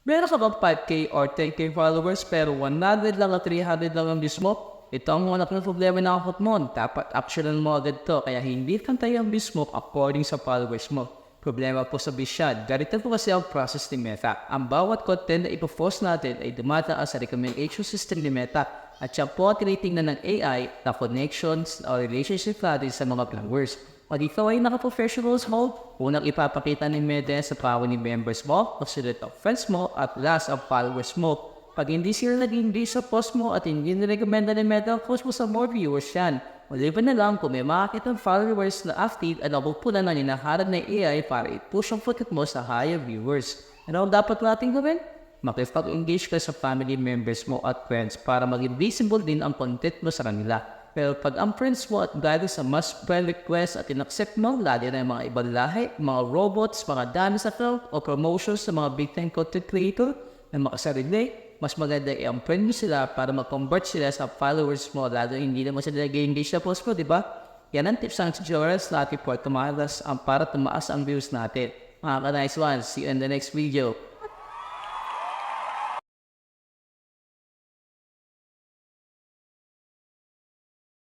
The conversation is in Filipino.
Meron ka bang 5K or 10K followers pero 100 lang at 300 lang ang views mo? Ito ang anak ng problema ng account mo. Dapat actionan mo agad to kaya hindi pantay ang views mo according sa followers mo. Problema po sa views yan. Ganito po kasi ang process ni Meta. Ang bawat content na ipopost natin ay dumataas sa recommendation system ni Meta at siya po ang tinitingnan ng AI na connections o relationship natin sa mga followers. Pag ikaw ay naka-professionals mode, unang ipapakita ni Meta sa power ni members mo, kasunod ang friends mo, at last ang followers mo. Pag hindi sila nag-engage sa post mo at hindi nirekomenda ni Meta ang post mo sa more viewers yan, maliban na lang kung may makakita ng followers na active at napupunan na hinaharap ng AI para i-push ang focus mo sa higher viewers. Ano ang dapat natin gawin? Makipag-engage ka sa family members mo at friends para maging visible din ang content mo sa kanila. Pero pag ang friends mo at dahil sa mas friend request at in-accept mo, lalo na yung mga ibang lahi, mga robots, mga dami sa account o promotions sa mga big time content creator na makasarili, mas maganda i-unfriend mo sila para mag-convert sila sa followers mo lalo hindi naman sila nag-engage sa post mo, di ba? Yan ang tips and tutorials natin para tumaas ang views natin. Mga ka-nice ones, see you in the next video.